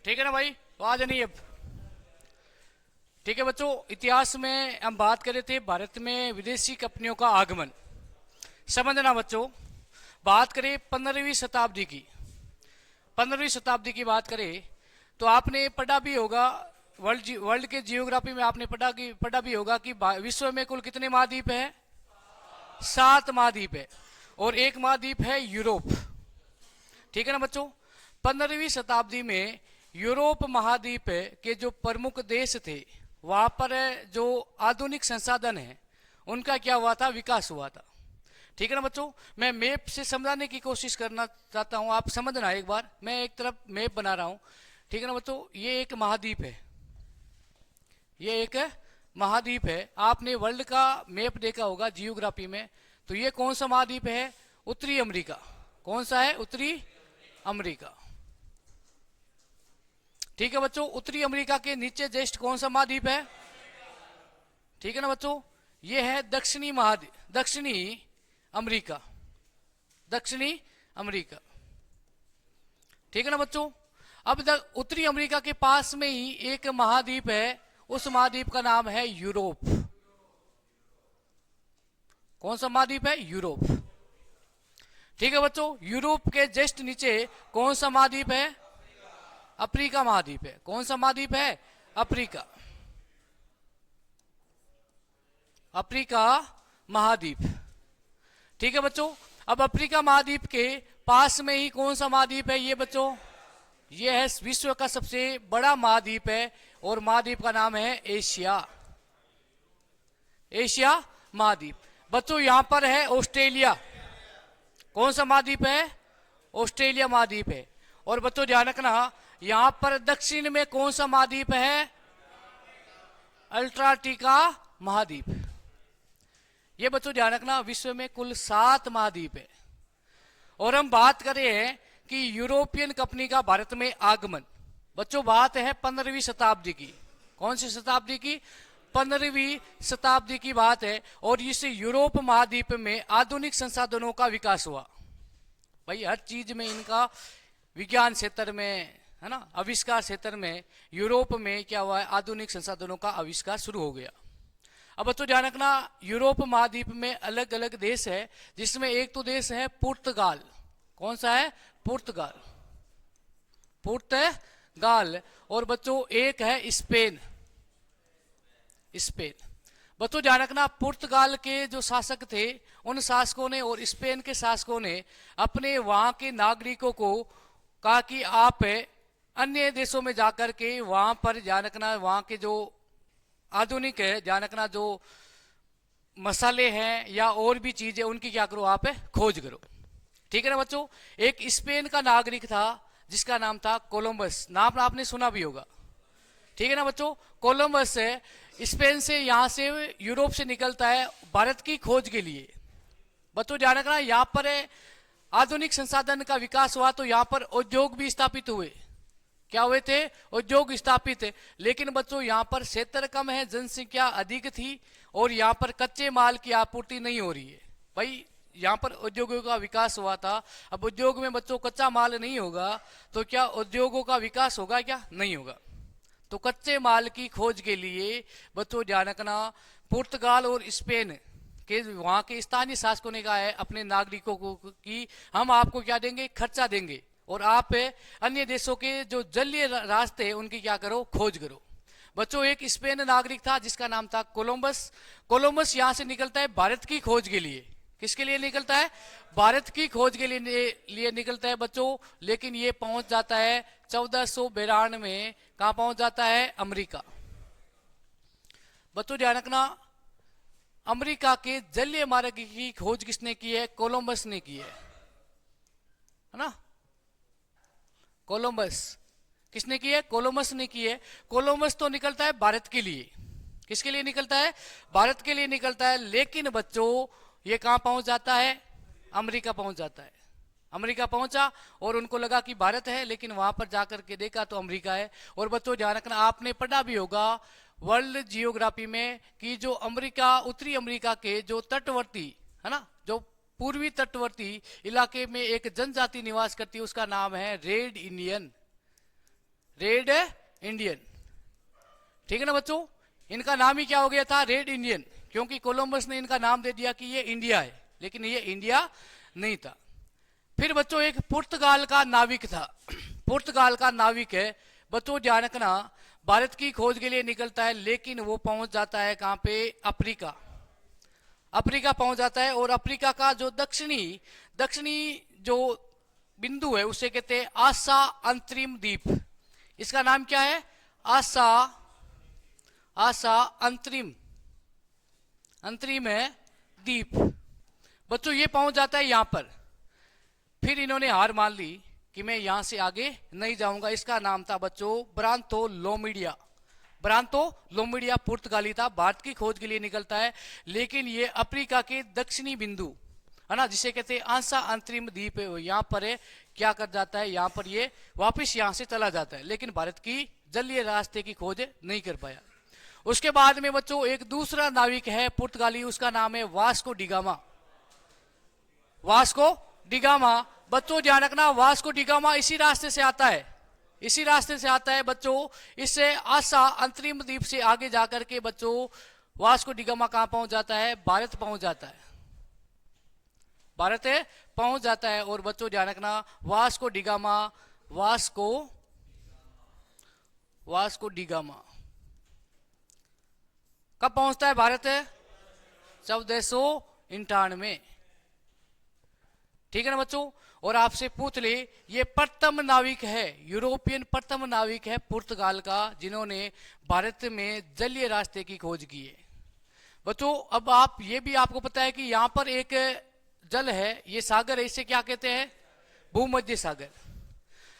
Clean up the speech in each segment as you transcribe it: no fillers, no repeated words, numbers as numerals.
ठीक है ना भाई, आवाज नहीं अब। ठीक है बच्चों, इतिहास में हम बात कर रहे थे भारत में विदेशी कंपनियों का आगमन। समझना बच्चों, बात करें 15वीं शताब्दी की, 15वीं शताब्दी की बात करें तो आपने पढ़ा भी होगा, वर्ल्ड के जियोग्राफी में आपने पढ़ा भी होगा कि विश्व में कुल कितने महाद्वीप है? 7 महाद्वीप है और एक महाद्वीप है यूरोप। ठीक है ना बच्चों, 15वीं शताब्दी में यूरोप महाद्वीप के जो प्रमुख देश थे वहां पर जो आधुनिक संसाधन है उनका क्या हुआ था? विकास हुआ था। ठीक है ना बच्चों, मैं मैप से समझाने की कोशिश करना चाहता हूं, आप समझना एक बार। मैं एक तरफ मैप बना रहा हूं। ठीक है ना बच्चों, ये एक महाद्वीप है, ये एक महाद्वीप है। आपने वर्ल्ड का मैप देखा होगा जियोग्राफी में, तो ये कौन सा महाद्वीप है? उत्तरी अमेरिका। कौन सा है? उत्तरी अमेरिका। ठीक है बच्चों, उत्तरी अमेरिका के नीचे जस्ट कौन सा महाद्वीप है? ठीक है ना बच्चों, ये है दक्षिणी महाद्वीप, दक्षिणी अमेरिका, दक्षिणी अमेरिका। ठीक है ना बच्चों, अब उत्तरी अमेरिका के पास में ही एक महाद्वीप है, उस महाद्वीप का नाम है यूरोप। कौन सा महाद्वीप है? यूरोप। ठीक है बच्चों, यूरोप के जस्ट नीचे कौन सा महाद्वीप है? अफ्रीका महाद्वीप है। कौन सा महाद्वीप है? अफ्रीका, अफ्रीका महाद्वीप। ठीक है बच्चों, अब अफ्रीका महाद्वीप के पास में ही कौन सा महाद्वीप है? ये बच्चों, ये है विश्व का सबसे बड़ा महाद्वीप है और महाद्वीप का नाम है एशिया, एशिया महाद्वीप। बच्चों यहां पर है ऑस्ट्रेलिया। कौन सा महाद्वीप है? ऑस्ट्रेलिया महाद्वीप है। और बच्चों ध्यान रखना, यहां पर दक्षिण में कौन सा महाद्वीप है? अंटार्कटिका महाद्वीप। ये बच्चों ध्यान रखना, विश्व में कुल 7 महाद्वीप है। और हम बात कर रहे हैं कि यूरोपियन कंपनी का भारत में आगमन। बच्चों बात है 15वीं शताब्दी की। कौन सी शताब्दी की? 15वीं शताब्दी की बात है। और इस यूरोप महाद्वीप में आधुनिक संसाधनों का विकास हुआ। भाई हर चीज में इनका, विज्ञान क्षेत्र में है ना, आविष्कार क्षेत्र में यूरोप में क्या हुआ है? आधुनिक संसाधनों का आविष्कार शुरू हो गया। अब बच्चों ध्यान रखना, यूरोप महाद्वीप में अलग अलग देश है, जिसमें एक तो देश है पुर्तगाल। कौन सा है? पुर्तगाल, पुर्तगाल। और बच्चों एक है स्पेन, स्पेन। बच्चों ध्यान रखना, पुर्तगाल के जो शासक थे उन शासकों ने और स्पेन के शासकों ने अपने वहां के नागरिकों को कहा कि आप अन्य देशों में जाकर के वहां पर ध्यान रखना, वहां के जो आधुनिक है, ध्यान रखना, जो मसाले हैं या और भी चीजें उनकी क्या करो? आप खोज करो। ठीक है ना बच्चों, एक स्पेन का नागरिक था जिसका नाम था कोलंबस। नाम आपने सुना भी होगा। ठीक है ना बच्चों, कोलंबस स्पेन से, यहां से यूरोप से निकलता है भारत की खोज के लिए। बच्चों ध्यान रखना, यहां पर आधुनिक संसाधन का विकास हुआ तो यहां पर उद्योग भी स्थापित हुए। क्या हुए थे? उद्योग स्थापित है। लेकिन बच्चों यहां पर क्षेत्र कम है, जनसंख्या अधिक थी और यहां पर कच्चे माल की आपूर्ति नहीं हो रही है। भाई यहां पर उद्योगों का विकास हुआ था। अब उद्योग में बच्चों कच्चा माल नहीं होगा तो क्या उद्योगों का विकास होगा? क्या नहीं होगा। तो कच्चे माल की खोज के लिए बच्चों ध्यान रखना, पुर्तगाल और स्पेन के वहां के स्थानीय शासकों ने कहा है अपने नागरिकों को कि हम आपको क्या देंगे? खर्चा देंगे और आप अन्य देशों के जो जलीय रास्ते हैं उनकी क्या करो? खोज करो। बच्चों एक स्पेन नागरिक था जिसका नाम था कोलंबस। कोलंबस यहां से निकलता है भारत की खोज के लिए। किसके लिए निकलता है? भारत की खोज के लिए निकलता है बच्चों। लेकिन ये पहुंच जाता है 1492 में, कहां पहुंच जाता है? अमेरिका। बच्चों ध्यान रखना, अमेरिका के जलीय मार्ग की खोज किसने की है? कोलंबस ने की है ना। कोलंबस किसने की है? कोलंबस ने की है। कोलंबस तो निकलता है भारत के लिए। किसके लिए निकलता है? भारत के लिए निकलता है। लेकिन बच्चों ये कहां पहुंच जाता है? अमेरिका पहुंच जाता है। अमेरिका पहुंचा और उनको लगा कि भारत है, लेकिन वहां पर जाकर के देखा तो अमेरिका है। और बच्चों ध्यान रखना, आपने पढ़ा भी होगा वर्ल्ड जियोग्राफी में कि जो अमेरिका, उत्तरी अमेरिका के जो तटवर्ती है ना, जो पूर्वी तटवर्ती इलाके में एक जनजाति निवास करती है, उसका नाम है रेड इंडियन। Red Indian. ठीक है ना बच्चों, इनका नाम ही क्या हो गया था, रेड इंडियन, क्योंकि कोलंबस ने इनका नाम दे दिया कि ये इंडिया है, लेकिन ये इंडिया नहीं था। फिर बच्चों एक पुर्तगाल का नाविक था। पुर्तगाल का नाविक है बच्चों, ध्यान रखना, भारत की खोज के लिए निकलता है, लेकिन वो पहुंच जाता है कहां पे, अफ्रीका। अफ्रीका पहुंच जाता है, और अफ्रीका का जो दक्षिणी दक्षिणी जो बिंदु है उसे कहते हैं आसा अंतरिम द्वीप। इसका नाम क्या है, आसा आसा अंतरिम अंतरिम है द्वीप। बच्चों ये पहुंच जाता है यहां पर। फिर इन्होंने हार मान ली कि मैं यहां से आगे नहीं जाऊंगा। इसका नाम था बच्चों ब्रांतो लोमिडिया। ब्रांतो लोमिडिया पुर्तगाली था, भारत की खोज के लिए निकलता है, लेकिन ये अफ्रीका के दक्षिणी बिंदु है ना, जिसे कहते हैं आंसा अंतरिम द्वीप है, यहां पर है, क्या कर जाता है, यहां पर ये वापस यहां से चला जाता है, लेकिन भारत की जलीय रास्ते की खोज नहीं कर पाया। उसके बाद में बच्चों एक दूसरा नाविक है पुर्तगाली, उसका नाम है वास्को डिगामा। वास्को डिगामा बच्चों ध्यान रखना, वास्को डिगामा इसी रास्ते से आता है, इसी रास्ते से आता है बच्चों। इससे आसा अंतरिम द्वीप से आगे जाकर के बच्चों वास्को डिगामा कहां पहुंच जाता है, भारत पहुंच जाता है, भारत पहुंच जाता है। और बच्चों ध्यान रखना, वास्को डिगामा वास्को डिगामा कब पहुंचता है भारत, 1491। ठीक है ना बच्चों, और आपसे पूछ ले, ये प्रथम नाविक है, यूरोपियन प्रथम नाविक है पुर्तगाल का, जिन्होंने भारत में जलीय रास्ते की खोज की है। बच्चों अब आप ये भी आपको पता है कि यहां पर एक जल है, ये सागर है, इसे क्या कहते हैं, भूमध्य सागर।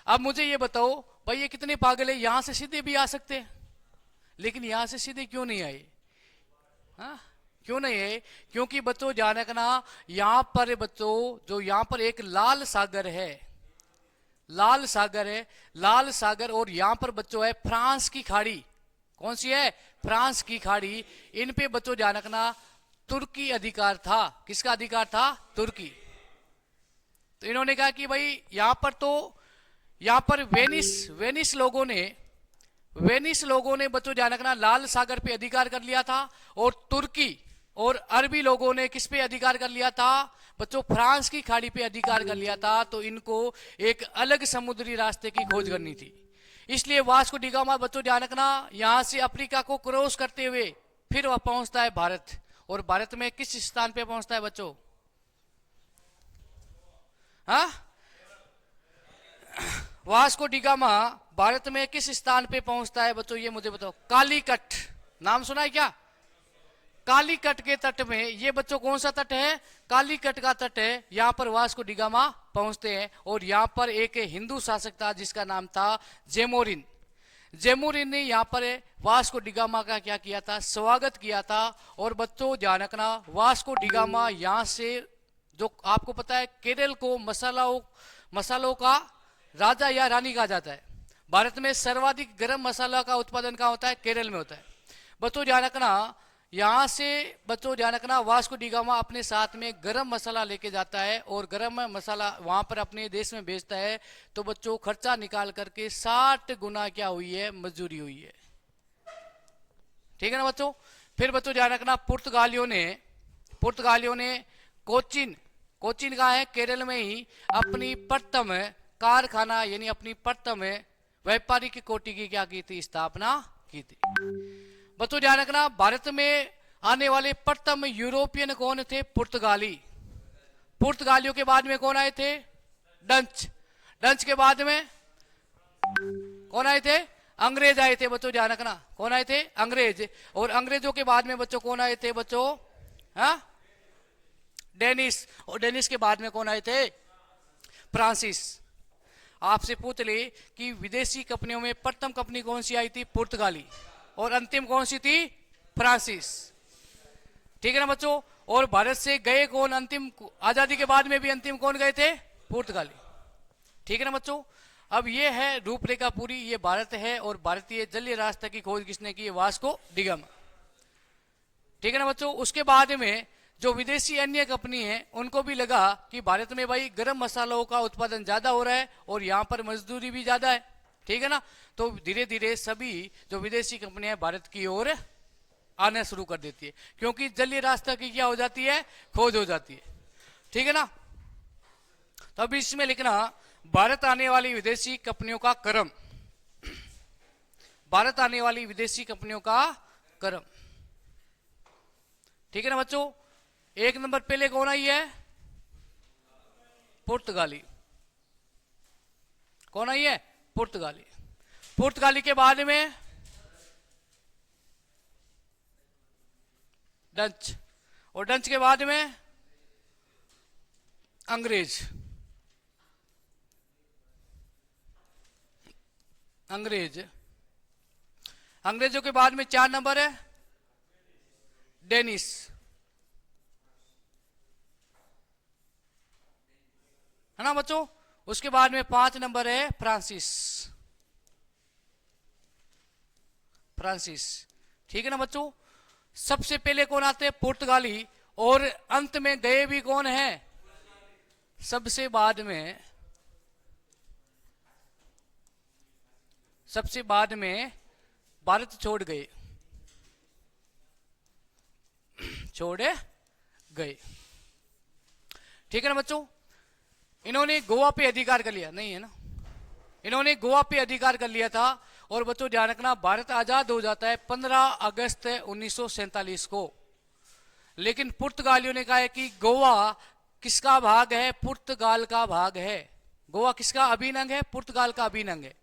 अब मुझे ये बताओ भाई, ये कितने पागल है, यहां से सीधे भी आ सकते हैं, लेकिन यहां से सीधे क्यों नहीं आए, हाँ क्यों नहीं है, क्योंकि बच्चों ध्यान रखना, यहां पर बच्चों जो यहां पर एक लाल सागर है, लाल सागर है, लाल सागर, और यहां पर बच्चों है फ्रांस की खाड़ी। कौन सी है, फ्रांस की खाड़ी। इन पे बच्चों ध्यान रखना तुर्की अधिकार था। किसका अधिकार था, तुर्की। तो इन्होंने कहा कि भाई यहां पर तो, यहां पर वेनिस लोगों ने बच्चों ध्यान रखना लाल सागर पे अधिकार कर लिया था, और तुर्की और अरबी लोगों ने किस पे अधिकार कर लिया था बच्चों, फ्रांस की खाड़ी पे अधिकार कर लिया था। तो इनको एक अलग समुद्री रास्ते की खोज करनी थी, इसलिए वास्को डिगामा बच्चों ध्यान रखना यहां से अफ्रीका को क्रॉस करते हुए फिर वह पहुंचता है भारत। और भारत में किस स्थान पे पहुंचता है बच्चों, हाँ वास्को डिगामा भारत में किस स्थान पे पहुंचता है बच्चों, ये मुझे बताओ। कालीकट, नाम सुना है क्या, कालीकट के तट में, ये बच्चों कौन सा तट है, कालीकट का तट है, यहां पर वास्को डिगामा पहुंचते हैं। और यहां पर एक हिंदू शासक था जिसका नाम था जेमोरिन। जेमोरिन ने यहां पर वास्को डिगामा का क्या किया था, स्वागत किया था। और बच्चों ध्यान रखना, वास्को डिगामा यहां से, जो आपको पता है केरल को मसालों का राजा या रानी कहा जाता है, भारत में सर्वाधिक गरम मसाला का उत्पादन कहां होता है, केरल में होता है। बच्चों ध्यान रखना, यहां से बच्चों ध्यान रखना वास्को डिगामा अपने साथ में गरम मसाला लेके जाता है, और गरम मसाला वहां पर अपने देश में बेचता है। तो बच्चों खर्चा निकाल करके 60 गुना क्या हुई है, मजदूरी हुई है। ठीक है ना बच्चों। फिर बच्चों ध्यान रखना, पुर्तगालियों ने कोचीन कहाँ है, केरल में ही अपनी प्रथम कारखाना यानी अपनी प्रथम व्यापारिक कोटि की क्या की थी, स्थापना की थी। बच्चों ध्यान रखना, भारत में आने वाले प्रथम यूरोपियन कौन थे, पुर्तगालियों के बाद में कौन आए थे, डच के बाद में कौन आए थे, अंग्रेज आए थे। बच्चों ध्यान रखना, कौन आए थे, अंग्रेज। और अंग्रेजों के बाद में बच्चों कौन आए थे बच्चों, हाँ डेनिस। और डेनिस के बाद में कौन आए थे, फ्रांसिस। आपसे पूछ ले कि विदेशी कंपनियों में प्रथम कंपनी कौन सी आई थी, पुर्तगाली, और अंतिम कौन सी थी, फ्रांसिस। ठीक है ना बच्चों। और भारत से गए कौन, अंतिम आजादी के बाद में भी अंतिम कौन गए थे, पुर्तगाली। ठीक है ना बच्चों। अब ये है रूपरेखा पूरी, ये भारत है, और भारतीय जलीय रास्ते की खोज किसने की, वास्को डिगामा। ठीक है ना बच्चों। उसके बाद में जो विदेशी अन्य कंपनी है उनको भी लगा कि भारत में भाई गरम मसालों का उत्पादन ज्यादा हो रहा है और यहाँ पर मजदूरी भी ज्यादा है। ठीक है ना। तो धीरे धीरे सभी जो विदेशी कंपनियां भारत की ओर आना शुरू कर देती है, क्योंकि जलीय रास्ता की क्या हो जाती है, खोज हो जाती है। ठीक है ना। तो अभी इसमें लिखना भारत आने वाली विदेशी कंपनियों का क्रम, भारत आने वाली विदेशी कंपनियों का क्रम। ठीक है ना बच्चों। एक नंबर पहले कौन आई है, पुर्तगाली। कौन आई है, पुर्तगाली। पुर्तगाली के बाद में डच, और डच के बाद में अंग्रेज। अंग्रेज, अंग्रेजों के बाद में 4 नंबर है डेनिस। है ना बच्चों। उसके बाद में 5 नंबर है फ्रांसिस। फ्रांसिस। ठीक है ना बच्चों। सबसे पहले कौन आते हैं, पुर्तगाली, और अंत में गए भी कौन है, सबसे बाद में, सबसे बाद में भारत छोड़ गए, छोड़े गए। ठीक है ना बच्चों। इन्होंने गोवा पे अधिकार कर लिया, नहीं है ना, इन्होंने गोवा पे अधिकार कर लिया था। और बच्चों ध्यान रखना, भारत आजाद हो जाता है 15 अगस्त 1947 को। लेकिन पुर्तगालियों ने कहा है कि गोवा किसका भाग है, पुर्तगाल का भाग है। गोवा किसका अभिन्न अंग है, पुर्तगाल का अभिन्न अंग है।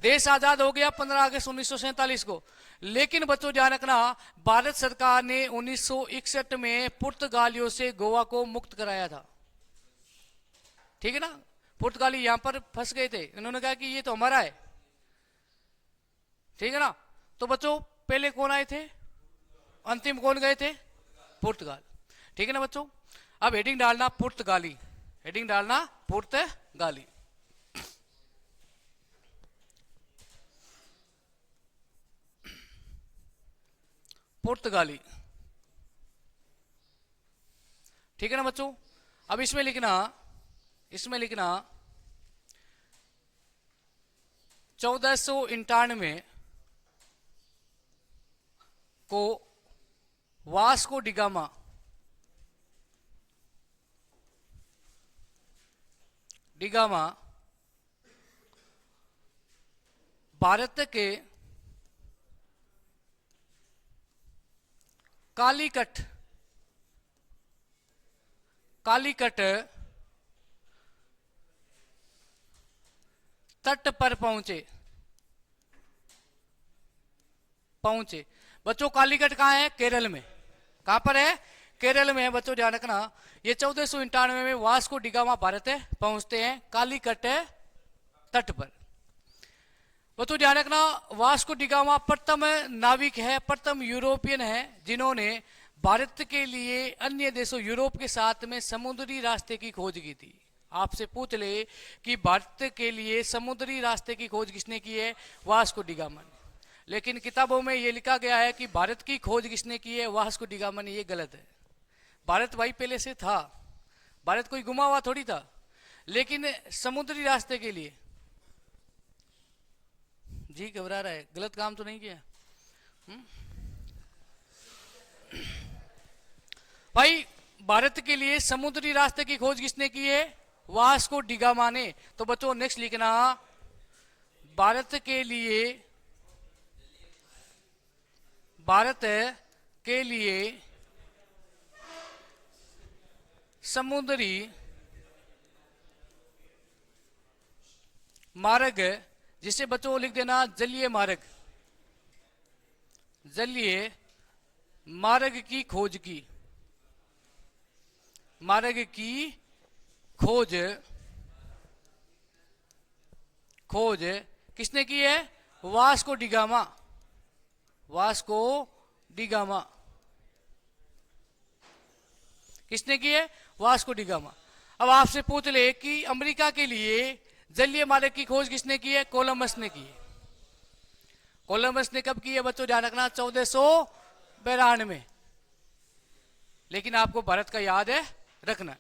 देश आजाद हो गया 15 अगस्त 1947 को। लेकिन बच्चों ध्यान रखना, भारत सरकार ने 1961 में पुर्तगालियों से गोवा को मुक्त कराया था। ठीक है ना। पुर्तगाली यहां पर फंस गए थे, इन्होंने कहा कि ये तो हमारा है। ठीक है ना। तो बच्चों पहले कौन आए थे, अंतिम कौन गए थे, पुर्तगाल। ठीक है ना बच्चों। अब हेडिंग डालना पुर्तगाली, हेडिंग डालना पुर्तगाली। पुर्तगाली। ठीक है ना बच्चों। अब इसमें लिखना, इसमें लिखना 1491 को वास्को डिगामा भारत के कालीकट तट पर पहुंचे। बच्चों कालीकट कहां है, केरल में। कहां पर है, केरल में है बच्चों, ध्यान रखना। ये 1491 में वास्को डिगामा भारत पहुंचते हैं कालीकट तट पर। बच्चों ध्यान रखना, वास्को डिगामा प्रथम नाविक है, प्रथम यूरोपियन है जिन्होंने भारत के लिए अन्य देशों यूरोप के साथ में समुद्री रास्ते की खोज की थी। आपसे पूछ ले कि भारत के लिए समुद्री रास्ते की खोज किसने की है, वास्को डिगामा ने। लेकिन किताबों में यह लिखा गया है कि भारत की खोज किसने की है, वास्को डिगामा ने। ये गलत है। भारत भाई पहले से था, भारत कोई गुमा हुआ थोड़ी था। लेकिन समुद्री रास्ते के लिए, जी घबरा रहा है, गलत काम तो नहीं किया भाई। भारत के लिए समुद्री रास्ते की खोज किसने की है, वास्को डिगामा ने। तो बच्चों नेक्स्ट लिखना, भारत के लिए समुद्री मार्ग, जिसे बच्चों लिख देना जलीय मार्ग, जलीय मार्ग की खोज की, मार्ग की खोज किसने की है, वास्को डिगामा। वास्को डिगामा किसने की है, वास्को डिगामा। अब आपसे पूछ ले कि अमेरिका के लिए जलीय मार्ग की खोज किसने की है, कोलंबस ने की है। कोलंबस ने कब की है बच्चों, ध्यान रखना 1492। लेकिन आपको भारत का याद है रखना।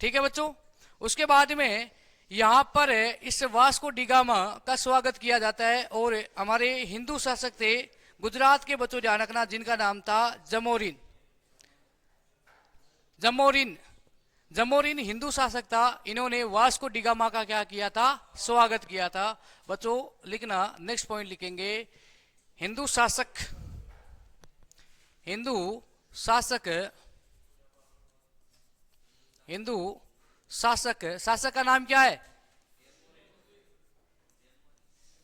ठीक है बच्चों। उसके बाद में यहाँ पर इस वास्को डिगामा का स्वागत किया जाता है। और हमारे हिंदू शासक थे गुजरात के, बच्चों ध्यान रखना, जिनका नाम था जमोरिन। जमोरिन जमोरिन हिंदू शासक था। इन्होंने वास्को डिगामा का क्या किया था? स्वागत किया था। बच्चों लिखना, नेक्स्ट पॉइंट लिखेंगे, हिंदू शासक। हिंदू शासक, हिंदू शासक, शासक का नाम क्या है?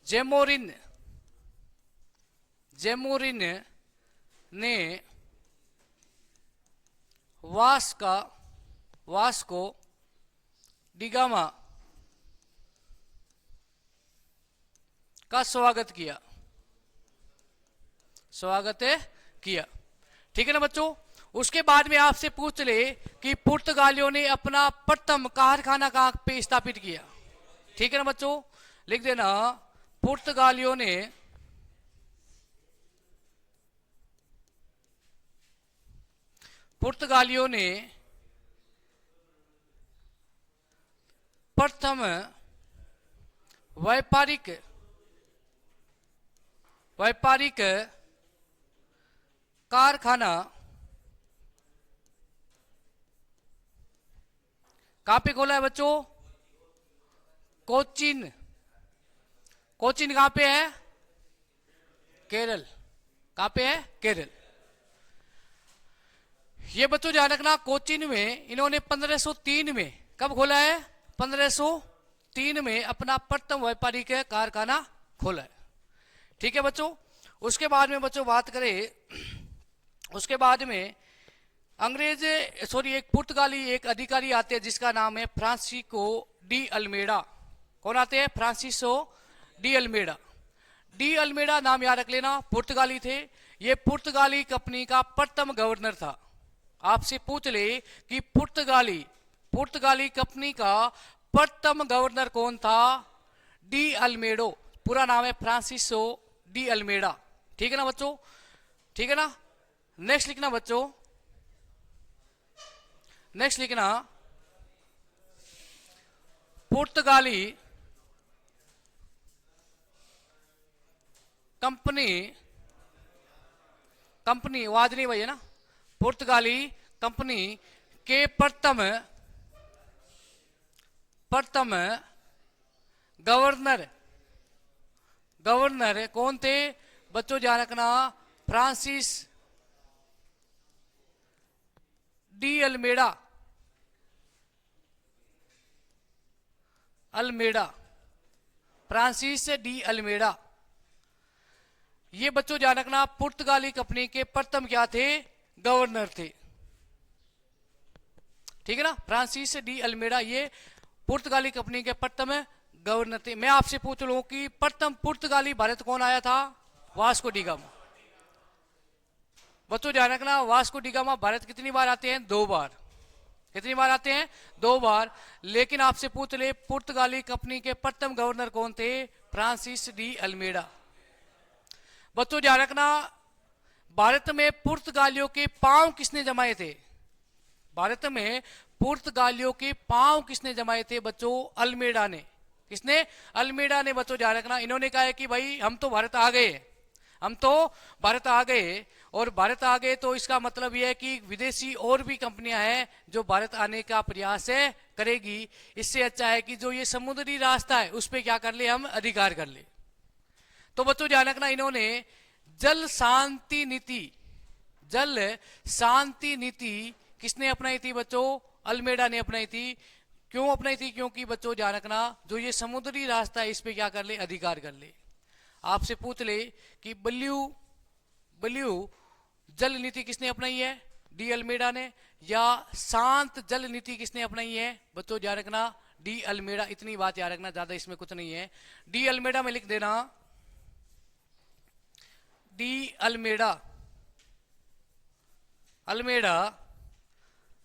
जेमोरिन। जेमोरिन ने वास्को डिगामा का स्वागत किया। ठीक है ना बच्चों। उसके बाद में आपसे पूछ ले कि पुर्तगालियों ने अपना प्रथम कारखाना कहां पे स्थापित किया। ठीक है ना बच्चों, लिख देना, पुर्तगालियों ने प्रथम व्यापारिक कारखाना कहां पे खोला है बच्चों? कोचीन। कोचीन कहां पे है? केरल। कहां पे है? केरल। ये बच्चों ध्यान रखना, कोचीन में इन्होंने 1503 में, कब खोला है? 1503 में अपना प्रथम व्यापारिक कारखाना खोला है। ठीक है बच्चों। उसके बाद में बच्चों बात करें, उसके बाद में एक पुर्तगाली एक अधिकारी आते हैं जिसका नाम है फ्रांसिस्को डी अल्मेडा। कौन आते हैं? Francisco de Almeida. De Almeida नाम याद रख लेना, पुर्तगाली थे। ये पुर्तगाली कंपनी का प्रथम गवर्नर था। आपसे पूछ ले कि पुर्तगाली कंपनी का प्रथम गवर्नर कौन था? डी अल्मेडो। पूरा नाम है फ्रांसिस्को डी अल्मेडा। ठीक है ना बच्चों? ठीक है ना। नेक्स्ट लिखना बच्चों, नेक्स्ट लिखना, पुर्तगाली कंपनी आवाज नहीं भाई है ना, पुर्तगाली कंपनी के प्रथम गवर्नर कौन थे बच्चों? ध्यान रखना, Francis de Almeida. Francis de Almeida. ये बच्चों ध्यान रखना, पुर्तगाली कंपनी के प्रथम क्या थे? गवर्नर थे। ठीक है ना। फ्रांसिस डी अल्मेडा ये पुर्तगाली कंपनी के प्रथम गवर्नर थे। मैं आपसे पूछ लूं कि प्रथम पुर्तगाली भारत कौन आया था? Vasco da Gama. बच्चों ध्यान रखना, वास्को डिगामा भारत कितनी बार आते हैं? 2 बार। कितनी बार आते हैं? 2 बार। लेकिन आपसे पूछ ले, पुर्तगाली कंपनी के प्रथम गवर्नर कौन थे? Francis de Almeida. बच्चों ध्यान रखना, भारत में पुर्तगालियों के पांव किसने जमाए थे? भारत में पुर्तगालियों के पांव किसने जमाए थे बच्चों? अल्मेडा ने। किसने? अल्मेडा ने। बच्चों ध्यान रखना, इन्होंने कहा है कि भाई हम तो भारत आ गए, और भारत आ गए तो इसका मतलब यह है कि विदेशी और भी कंपनियां हैं जो भारत आने का प्रयास करेगी। इससे अच्छा है कि जो ये समुद्री रास्ता है उस पर क्या कर ले, हम अधिकार कर ले। तो बच्चों ध्यान रखना, इन्होंने जल शांति नीति किसने अपनाई थी बच्चों? अल्मेडा ने अपनाई थी। क्यों अपनाई थी? क्योंकि बच्चों ध्यान रखना, जो ये समुद्री रास्ता है इस पे क्या कर ले, अधिकार कर ले। आपसे पूछ ले कि बल्यू जल नीति किसने अपनाई है? डी अल्मेडा ने। या शांत जल नीति किसने अपनाई है? बच्चों ध्यान रखना, डी अल्मेडा। इतनी बात याद रखना, ज्यादा इसमें कुछ नहीं है। डी अल्मेडा में लिख देना, डी अल्मेडा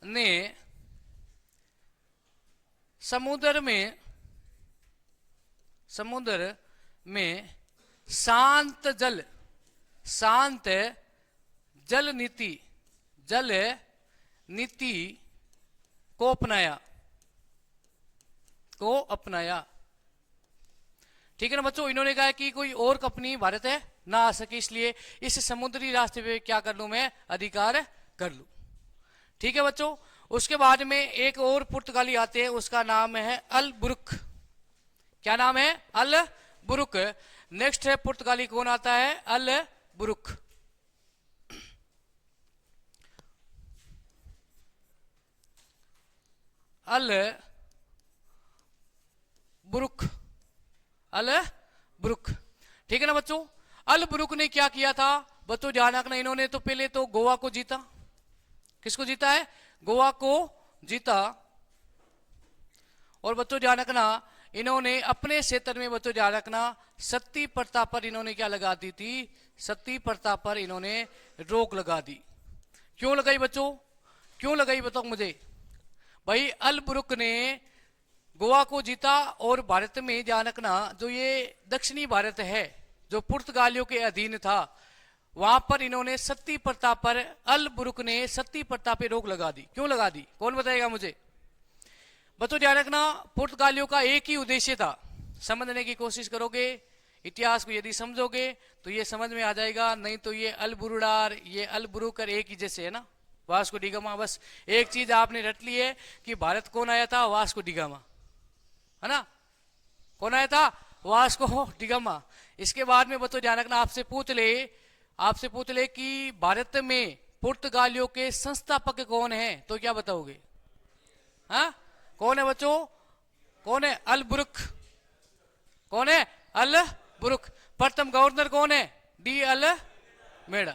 ने समुद्र में शांत जल नीति को अपनाया। को अपनाया। ठीक है ना बच्चों, इन्होंने कहा कि कोई और कंपनी भारत है ना आ सके, इसलिए इस समुद्री रास्ते पे क्या कर लूं मैं, अधिकार कर लूं। ठीक है बच्चों, उसके बाद में एक और पुर्तगाली आते हैं, उसका नाम है अल बुरुक। क्या नाम है, अल बुरुक। नेक्स्ट है पुर्तगाली कौन आता है, अल बुरुक। अल बुरुक, अल बुरुक। ठीक है ना बच्चों, अल बुरुक ने क्या किया था बच्चों, ध्यान रखना, इन्होंने तो पहले तो गोवा को जीता। किसको जीता है, गोवा को जीता। और बच्चों ध्यान रखना, इन्होंने अपने क्षेत्र में बच्चों ध्यान रखना सती प्रथा पर इन्होंने क्या लगा दी थी, सती प्रथा पर इन्होंने रोक लगा दी। क्यों लगाई बच्चों, क्यों लगाई बताओ मुझे। भाई अल बुरुक ने गोवा को जीता और भारत में ध्यान रखना, जो ये दक्षिणी भारत है जो पुर्तगालियों के अधीन था, वहां पर इन्होंने सती प्रथा पर, अल बुरुक ने सती प्रथा पे रोक लगा दी। क्यों लगा दी, कौन बताएगा मुझे। बच्चों ध्यान रखना, पुर्तगालियों का एक ही उद्देश्य था, समझने की कोशिश करोगे, इतिहास को यदि समझोगे तो ये समझ में आ जाएगा, नहीं तो ये अल बुरुडार, ये अल बुरुकर एक ही जैसे है ना, वास्को डी गामा। बस एक चीज आपने रट ली है कि भारत कौन आया था, वास्को डी गामा, है ना, कौन आया था, वास्को डी गामा। इसके बाद में बच्चों ध्यान रखना, आपसे पूछ ले कि भारत में पुर्तगालियों के संस्थापक कौन है, तो क्या बताओगे, हाँ कौन है बच्चों, कौन है, अल बुरुक। कौन है, अल बुरुक। प्रथम गवर्नर कौन है, डी अल मेड़ा।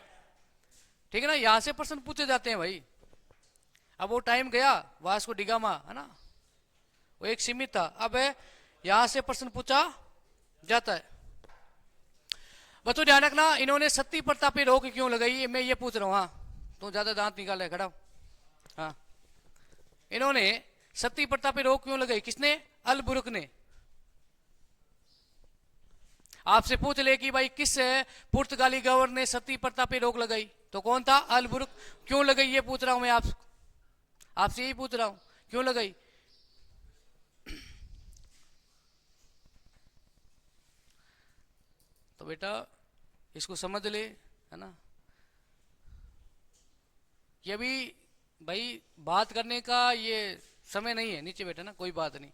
ठीक है ना, यहां से प्रश्न पूछे जाते हैं भाई। अब वो टाइम गया, वास्को डी गामा है ना, वो एक सीमित था, अब यहां से प्रश्न पूछा जाता है। बच्चों ध्यान रखना, इन्होंने सती प्रथा पे रोक क्यों लगाई, मैं ये पूछ रहा हूं। हाँ तो ज्यादा दांत निकाले, खड़ा। हाँ, इन्होंने सती प्रथा पे रोक क्यों लगाई, किसने, अल बुरुक ने। आपसे पूछ ले कि भाई किस पुर्तगाली गवर्नर ने सती प्रथा पे रोक लगाई, तो कौन था, अल बुरुक। क्यों लगाई ये पूछ रहा हूं मैं आपसे यही पूछ रहा हूं, क्यों लगाई। तो बेटा इसको समझ ले, है ना, ये भी भाई बात करने का ये समय नहीं है, नीचे बैठा ना, कोई बात नहीं,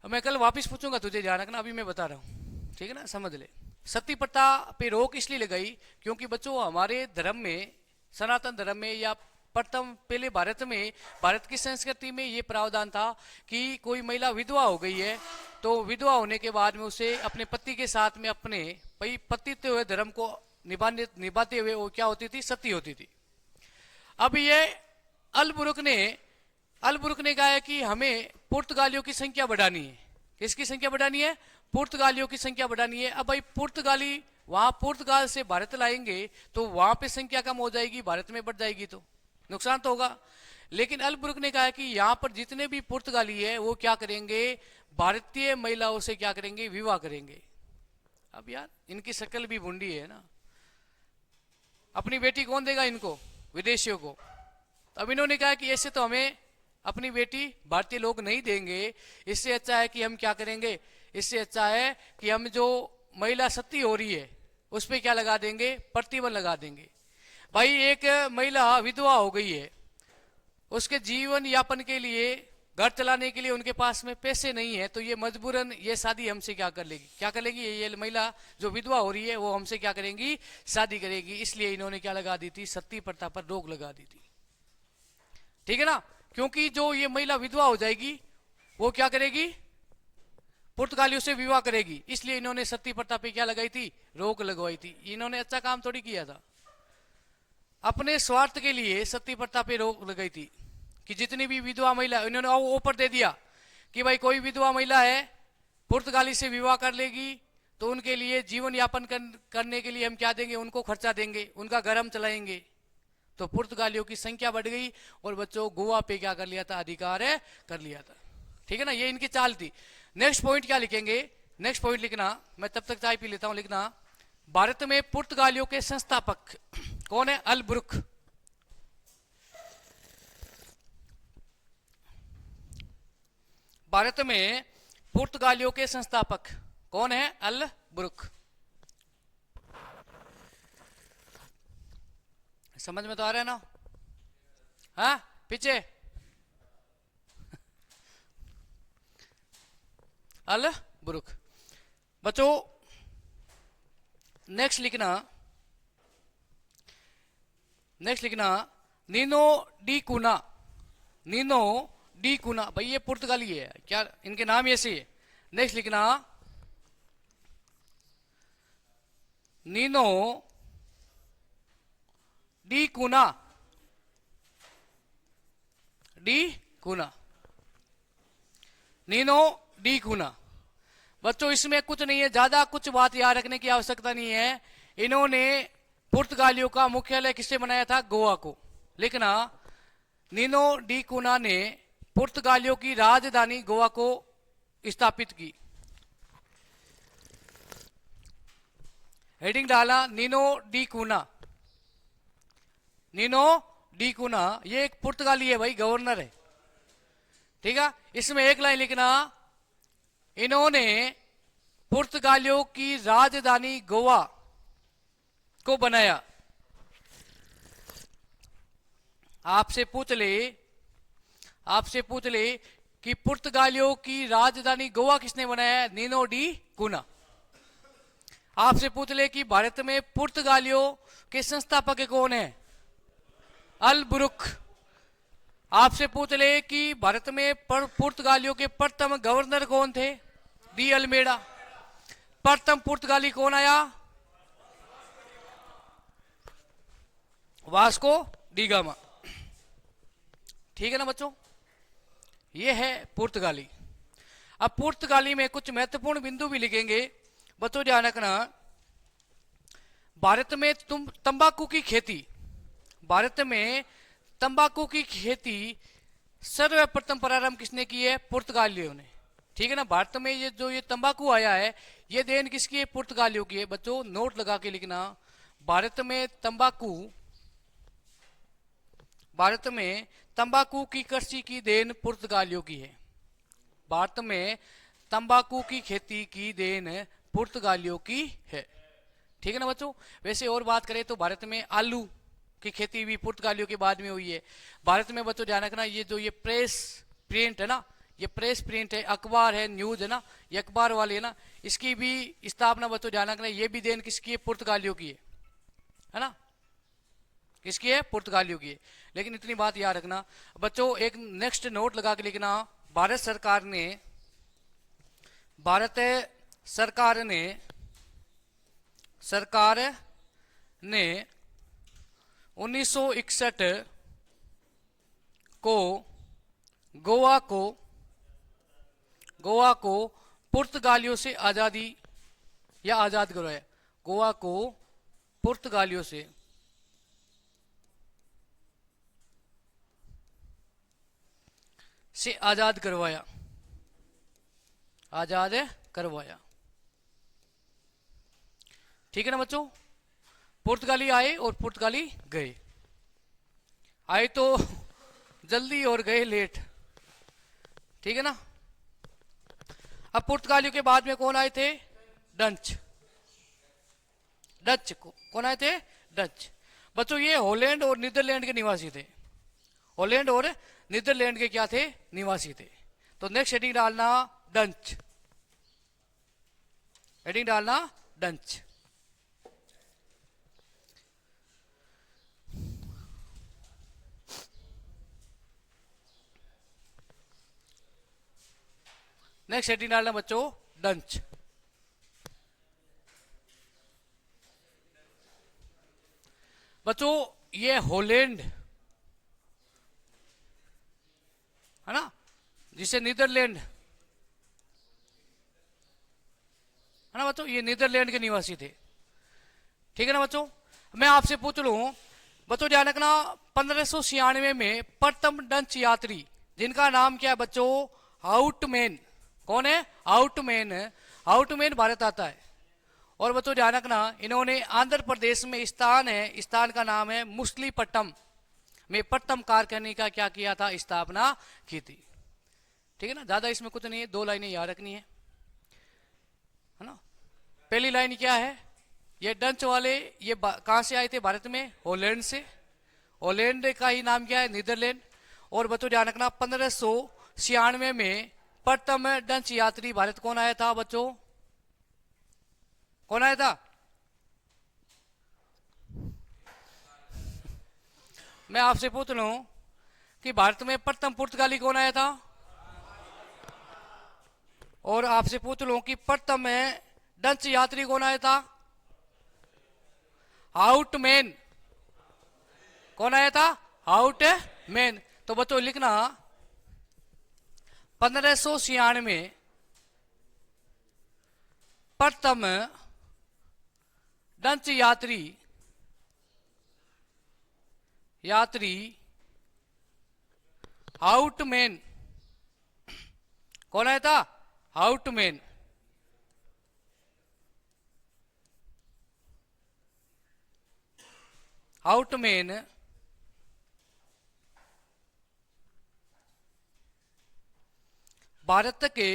अब मैं कल वापस पूछूंगा तुझे, ध्यान रखना, अभी मैं बता रहा हूं, ठीक है ना, समझ ले। सती प्रथा पे रोक इसलिए लगाई क्योंकि बच्चों हमारे धर्म में, सनातन धर्म में, या प्रथम पहले भारत में, भारत की संस्कृति में ये प्रावधान था कि कोई महिला विधवा हो गई है तो विधवा होने के बाद में उसे अपने पति के साथ में अपने भाई पतित्व हुए धर्म को निभाते हुए वो क्या होती थी, सती होती थी। अब ये अल बुरुक ने कहा है कि हमें पुर्तगालियों की संख्या बढ़ानी है। किसकी संख्या बढ़ानी है, पुर्तगालियों की संख्या बढ़ानी है। अब भाई पुर्तगाली वहां पुर्तगाल से भारत लाएंगे तो वहां पे संख्या कम हो जाएगी, भारत में बढ़ जाएगी तो नुकसान तो होगा। लेकिन अल बुरुक ने कहा है कि यहां पर जितने भी पुर्तगाली है वो क्या करेंगे, भारतीय महिलाओं से क्या करेंगे, विवाह करेंगे। अब यार इनकी शक्ल भी भूंडी है ना, अपनी बेटी कौन देगा इनको, विदेशियों को। अब इन्होंने कहा कि ऐसे तो हमें अपनी बेटी भारतीय लोग नहीं देंगे, इससे अच्छा है कि हम क्या करेंगे, इससे अच्छा है कि हम जो महिला सती हो रही है उस पर क्या लगा देंगे, प्रतिबंध लगा देंगे। भाई एक महिला विधवा हो गई है, उसके जीवन यापन के लिए, घर चलाने के लिए उनके पास में पैसे नहीं है, तो ये मजबूरन ये शादी हमसे क्या कर लेगी, क्या कर लेगी, ये महिला जो विधवा हो रही है वो हमसे क्या करेंगी, शादी करेगी। इसलिए इन्होंने क्या लगा दी थी, सती प्रथा पर रोक लगा दी थी। ठीक है ना, क्योंकि जो ये महिला विधवा हो जाएगी वो क्या करेगी, पुर्तगालियों से विवाह करेगी, इसलिए इन्होंने सती प्रथा पे क्या लगाई थी, रोक लगवाई थी। इन्होंने अच्छा काम थोड़ी किया था, अपने स्वार्थ के लिए सती प्रथा पे रोक लगाई थी कि जितनी भी विधवा महिला, इन्होंने ऑफर दे दिया कि भाई कोई विधवा महिला है पुर्तगाली से विवाह कर लेगी तो उनके लिए जीवन यापन करने के लिए हम क्या देंगे, उनको खर्चा देंगे, उनका घर हम चलाएंगे। तो पुर्तगालियों की संख्या बढ़ गई और बच्चों गोवा पे क्या कर लिया था, अधिकार है कर लिया था। ठीक है ना, ये इनकी चाल थी। नेक्स्ट पॉइंट क्या लिखेंगे, नेक्स्ट पॉइंट लिखना, मैं तब तक चाय पी लेता हूं, लिखना भारत में पुर्तगालियों के संस्थापक कौन है, अल बुरुक। भारत में पुर्तगालियों के संस्थापक कौन है? अल बुरुक। समझ में तो आ रहा है ना? हाँ, पीछे अल बुरुक। बच्चों नेक्स्ट लिखना नीनो डी कुना। नीनो डी कुना, भाई ये पुर्तगाली है क्या? इनके नाम ऐसे है। नेक्स्ट लिखना नीनो डी कुना। डी कुना, नीनो डी कुना। बच्चों इसमें कुछ नहीं है, ज्यादा कुछ बात याद रखने की आवश्यकता नहीं है। इन्होंने पुर्तगालियों का मुख्यालय किससे बनाया था? गोवा को। लिखना नीनो डी कुना ने पुर्तगालियों की राजधानी गोवा को स्थापित की। हेडिंग डाला नीनो डी कुना। नीनो डी कुना ये एक पुर्तगाली है भाई, गवर्नर है, ठीक है। इसमें एक लाइन लिखना इन्होंने पुर्तगालियों की राजधानी गोवा को बनाया। आपसे पूछ ले कि पुर्तगालियों की राजधानी गोवा किसने बनाया है? नीनो डी कुना। आपसे पूछ ले कि भारत में पुर्तगालियों के संस्थापक कौन है? अल बुरुक। आपसे पूछ ले कि भारत में पुर्तगालियों के प्रथम गवर्नर कौन थे? De Almeida. प्रथम पुर्तगाली कौन आया? Vasco da Gama. ठीक है ना बच्चों, ये है पुर्तगाली। अब पुर्तगाली में कुछ महत्वपूर्ण बिंदु भी लिखेंगे बच्चों, ध्यान रखना। भारत में तंबाकू की खेती, भारत में तंबाकू की खेती सर्वप्रथम प्रारंभ किसने की है? पुर्तगालियों ने। ठीक है ना। भारत में ये तंबाकू आया है, ये देन किसकी है? पुर्तगालियों की है। बच्चों नोट लगा के लिखना, भारत में तंबाकू की कृषि की देन पुर्तगालियों की है। भारत में तंबाकू की खेती की देन पुर्तगालियों की है। ठीक है ना बच्चों। वैसे और बात करें तो भारत में आलू की खेती भी पुर्तगालियों के बाद में हुई है। भारत में बच्चों ध्यान रखना, ये प्रेस प्रिंट है ना, ये प्रेस प्रिंट है, अखबार है, न्यूज है ना, ये अखबार वाले है ना, इसकी भी स्थापना बच्चों ध्यान रखना, ये भी देन किसकी है? पुर्तगालियों की है ना। किसकी है? पुर्तगालियों की है। लेकिन इतनी बात याद रखना बच्चों, एक नेक्स्ट नोट लगा के लिखना, भारत सरकार ने 1961 को गोवा को पुर्तगालियों से आजाद करवाया। गोवा को पुर्तगालियों से आजाद करवाया। ठीक है ना बच्चों। पुर्तगाली आए और पुर्तगाली गए, आए तो जल्दी और गए लेट। ठीक है ना। अब पुर्तगालियों के बाद में कौन आए थे? डच। कौन आए थे? डच। बच्चों ये हॉलैंड और नीदरलैंड के निवासी थे। हॉलैंड और नीदरलैंड के क्या थे? निवासी थे। तो नेक्स्ट हेडिंग डालना डच। हेडिंग डालना डच। नेक्स्ट हेडिंग डालना बच्चों डच। बच्चों ये हॉलैंड है ना, जिसे नीदरलैंड है ना बच्चों, ये नीदरलैंड के निवासी थे। ठीक है ना बच्चों। मैं आपसे पूछ लूं बच्चों, ध्यान रखना, 1596 में प्रथम डच यात्री जिनका नाम क्या है बच्चों? हाउटमैन। कौन है? हाउटमैन भारत आता है। और बच्चों ध्यान रखना, इन्होंने आंध्र प्रदेश में स्थान का नाम है मुसलीपट्टम में प्रथम कारखाने का क्या किया था? स्थापना की थी। ठीक है ना, ज्यादा इसमें कुछ नहीं है, 2 लाइनें याद रखनी है ना। पहली लाइन क्या है, ये डच वाले ये कहां से आए थे, भारत में हॉलैंड से। हॉलैंड का ही नाम क्या है, नीदरलैंड। और बच्चों ध्यान रखना 1596 में प्रथम डच यात्री भारत कौन आया था बच्चों, कौन आया था? मैं आपसे पूछ रहा हूं कि भारत में प्रथम पुर्तगाली कौन आया था? और आपसे पूछ लो कि प्रथम डच यात्री कौन आया था? हाउटमैन। कौन आया था? हाउटमैन। तो बच्चों लिखना 1596 में प्रथम डच यात्री हाउटमैन। कौन आया था? हाउटमैन। हाउटमैन भारत के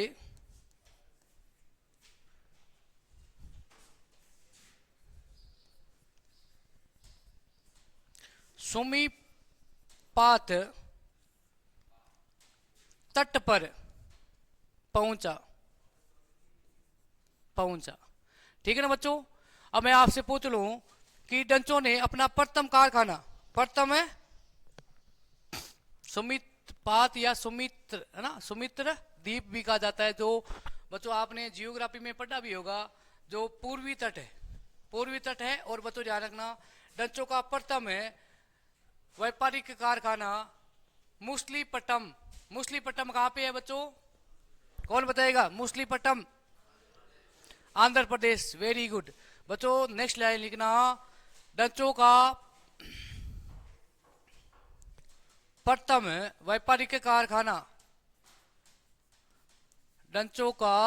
समीपात तट पर पहुंचा। ठीक है ना बच्चों। अब मैं आपसे पूछ लूं कि डचों ने अपना प्रथम कारखाना, प्रथम है सुमितपात या सुमित्र है ना, सुमित्र द्वीप भी कहा जाता है, जो बच्चों आपने जियोग्राफी में पढ़ा भी होगा, जो पूर्वी तट है, पूर्वी तट है। और बच्चों ध्यान रखना डचों का प्रथम है व्यापारिक कारखाना मुसलीपट्टम। मुसलीपट्टम कहां पे है बच्चों, कौन बताएगा? मुसलीपट्टम आंध्र प्रदेश। वेरी गुड बच्चों। नेक्स्ट लाइन लिखना, डचों का प्रथम व्यापारिक कारखाना, डचों का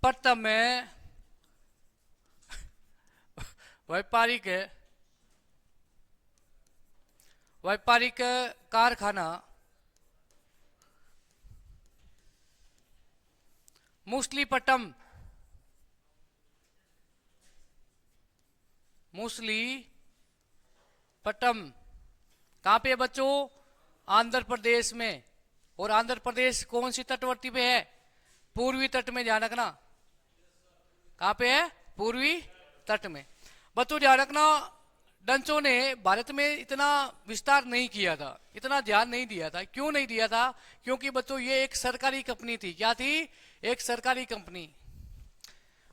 प्रथम व्यापारिक कारखाना मुसलीपट्टम। मुसलीपट्टम कहां पे है बच्चों? आंध्र प्रदेश में। और आंध्र प्रदेश कौन सी तटवर्ती पे है? पूर्वी तट में। ध्यान रखना कहां पे है? पूर्वी तट में। बच्चों ध्यान रखना डचों ने भारत में इतना विस्तार नहीं किया था, इतना ध्यान नहीं दिया था। क्यों नहीं दिया था? क्योंकि बच्चों ये एक सरकारी कंपनी थी। क्या थी? एक सरकारी कंपनी।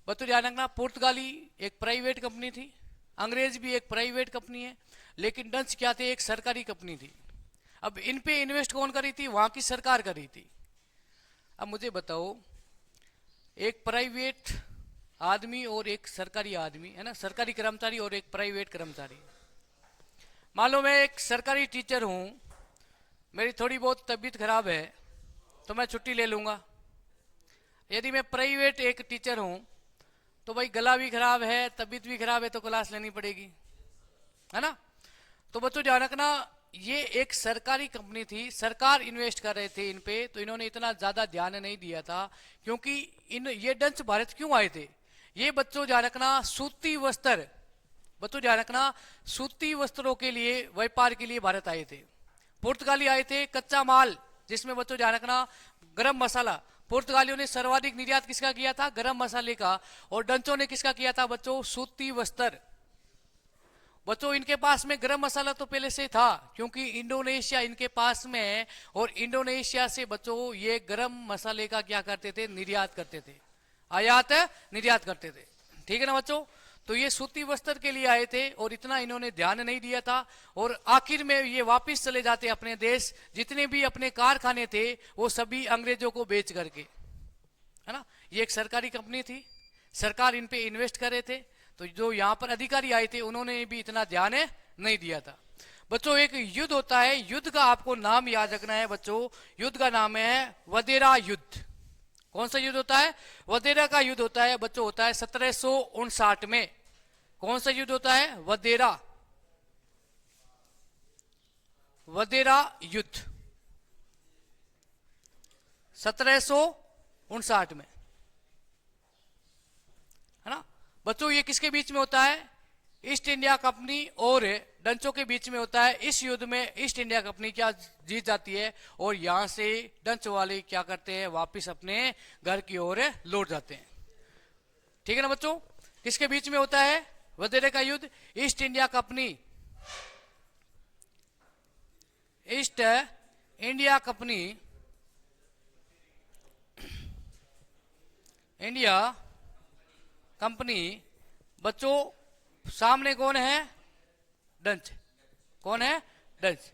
बच्चों ध्यान रखना पुर्तगाली एक प्राइवेट कंपनी थी, अंग्रेज भी एक प्राइवेट कंपनी है, लेकिन डच क्या थे? एक सरकारी कंपनी थी। अब इन पे इन्वेस्ट कौन करी थी? वहां की सरकार करी थी। अब मुझे बताओ, एक प्राइवेट आदमी और एक सरकारी आदमी है ना, सरकारी कर्मचारी और एक प्राइवेट कर्मचारी। मान लो मैं एक सरकारी टीचर हूं, मेरी थोड़ी बहुत तबीयत खराब है तो मैं छुट्टी ले लूंगा। यदि मैं प्राइवेट एक टीचर हूं तो भाई गला भी खराब है, तबीयत भी खराब है, तो क्लास लेनी पड़ेगी, है ना। तो बच्चों ध्यान रखना ये एक सरकारी कंपनी थी, सरकार इन्वेस्ट कर रहे थे इन पे, तो इन्होंने इतना ज्यादा ध्यान नहीं दिया था। क्योंकि ये डच भारत क्यों आए थे? ये बच्चों ध्यान रखना सूती वस्त्र, बच्चों ध्यान रखना सूती वस्त्रों के लिए व्यापार के लिए भारत आए थे। पुर्तगाली आए थे कच्चा माल, जिसमें बच्चों ध्यान रखना गरम मसाला। पुर्तगालियों ने सर्वाधिक निर्यात किसका किया था? गरम मसाले का। और डचों ने किसका किया था बच्चों? सूती वस्त्र। बच्चों इनके पास में गरम मसाला तो पहले से था, क्योंकि इंडोनेशिया इनके पास में है, और इंडोनेशिया से बच्चों ये गरम मसाले का क्या करते थे? निर्यात करते थे, आयात निर्यात करते थे। ठीक है ना बच्चों। तो ये सूती वस्त्र के लिए आए थे और इतना इन्होंने ध्यान नहीं दिया था, और आखिर में ये वापस चले जाते अपने देश। जितने भी अपने कारखाने थे वो सभी अंग्रेजों को बेच करके, है ना। ये एक सरकारी कंपनी थी, सरकार इन पे इन्वेस्ट कर रहे थे, तो जो यहाँ पर अधिकारी आए थे उन्होंने भी इतना ध्यान नहीं दिया था। बच्चों एक युद्ध होता है, युद्ध का आपको नाम याद रखना है बच्चों। युद्ध का नाम है वदेरा युद्ध। कौन सा युद्ध होता है? वदेरा का युद्ध होता है बच्चों, होता है 1759 में। कौन सा युद्ध होता है? वदेरा युद्ध। 1759 में, है ना बच्चों। ये किसके बीच में होता है? ईस्ट इंडिया कंपनी और डंचों के बीच में होता है। इस युद्ध में ईस्ट इंडिया कंपनी क्या जीत जाती है और यहां से डंच वाले क्या करते हैं, वापस अपने घर की ओर लौट जाते हैं। ठीक है ना बच्चों। किसके बीच में होता है वधेरे का युद्ध? East India company, east India company, India company. बच्चों सामने कौन है? डच। कौन है? डच।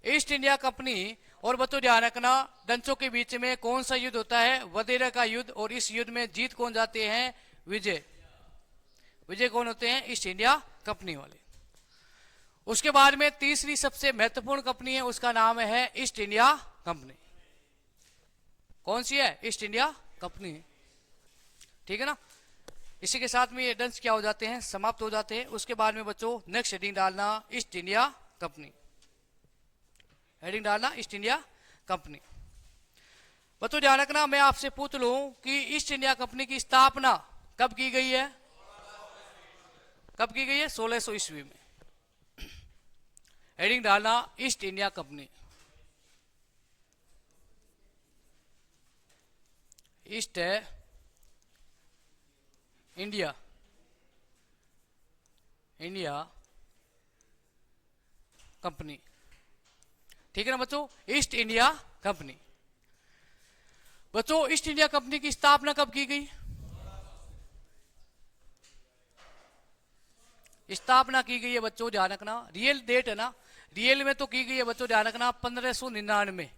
ईस्ट इंडिया कंपनी और बच्चों ध्यान रखना डंचों के बीच में कौन सा युद्ध होता है? वधेरा का युद्ध। और इस युद्ध में जीत कौन जाते हैं? विजय। विजय कौन होते हैं? ईस्ट इंडिया कंपनी वाले। उसके बाद में तीसरी सबसे महत्वपूर्ण कंपनी है, उसका नाम है ईस्ट इंडिया कंपनी। कौन सी है? East India company. ठीक है ना। इसी के साथ में ये डंच क्या हो जाते हैं? समाप्त हो जाते हैं। उसके बाद में बच्चों नेक्स्ट हेडिंग डालना ईस्ट इंडिया कंपनी। हेडिंग डालना ईस्ट इंडिया कंपनी। बच्चों ध्यान रखना, मैं आपसे पूछ लूं कि ईस्ट इंडिया कंपनी की स्थापना कब की गई है? कब की गई है? 1600 ईस्वी में। हेडिंग डालना east India company. East India, India company. ठीक है ना बच्चों। East India company. बच्चों ईस्ट इंडिया कंपनी की स्थापना कब की गई? स्थापना की गई है बच्चों ध्यान रखना, रियल डेट है ना, रियल में तो की गई है बच्चों ध्यान रखना 1599।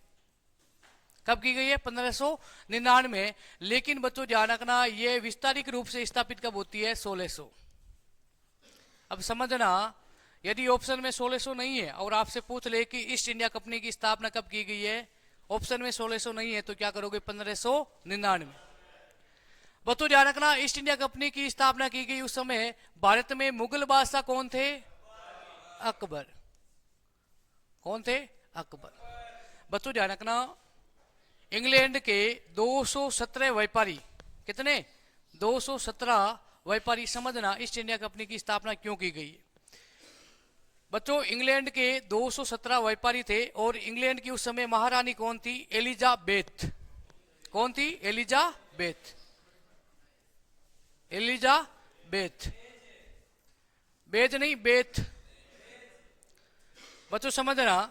कब की गई है? 1599। लेकिन बच्चों ध्यान रखना ये विस्तारित रूप से स्थापित कब होती है? 1600। अब समझना, यदि ऑप्शन में 1600 नहीं है और आपसे पूछ ले कि ईस्ट इंडिया कंपनी की स्थापना कब की गई है, ऑप्शन में 1600 नहीं है, तो क्या करोगे? 1599। बच्चों ध्यान रखना ईस्ट इंडिया कंपनी की स्थापना की गई उस समय भारत में मुगल बादशाह कौन थे? अकबर। कौन थे? अकबर। बच्चों ध्यान रखना इंग्लैंड के 217 व्यापारी, कितने? 217 व्यापारी। समझना ईस्ट इंडिया कंपनी की स्थापना क्यों की गई है। बच्चों इंग्लैंड के 217 व्यापारी थे और इंग्लैंड की उस समय महारानी कौन थी? एलिजाबेथ। कौन थी? एलिजाबेथ। एलिजाबेथ। बेथ नहीं, बेथ। बच्चों समझना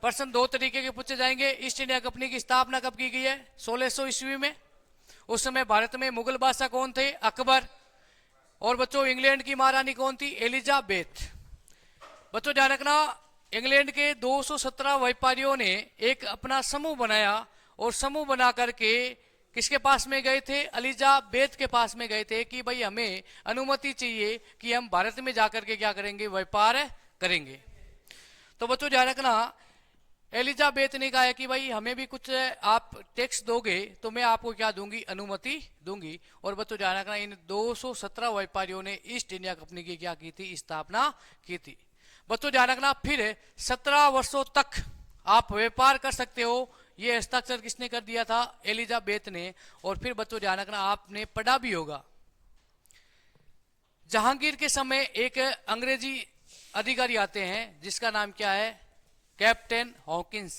प्रश्न दो तरीके के पूछे जाएंगे। ईस्ट इंडिया कंपनी की स्थापना कब की गई है? 1600 ईस्वी में। उस समय भारत में मुगल बादशाह कौन थे? अकबर। और बच्चों इंग्लैंड की महारानी कौन थी? एलिजाबेथ। बच्चों ध्यान रखना इंग्लैंड के 217 व्यापारियों ने एक अपना समूह बनाया और समूह बना करके किसके पास में गए थे? एलिजाबेथ के पास में गए थे कि भाई हमें अनुमति चाहिए कि हम भारत में जाकर के क्या करेंगे? व्यापार करेंगे। तो बच्चों ध्यान रखना एलिजाबेथ ने कहा कि भाई हमें भी कुछ आप टैक्स दोगे तो मैं आपको क्या दूंगी? अनुमति दूंगी। और बच्चों ध्यान रखना इन 217 व्यापारियों ने ईस्ट इंडिया कंपनी की क्या की थी? स्थापना की थी। बच्चों ध्यान रखना फिर 17 वर्षों तक आप व्यापार कर सकते हो, ये हस्ताक्षर किसने कर दिया था? एलिजाबेथ ने। और फिर बच्चों ध्यान रखना आपने पढ़ा भी होगा जहांगीर के समय एक अंग्रेजी अधिकारी आते हैं जिसका नाम क्या है? Captain Hawkins.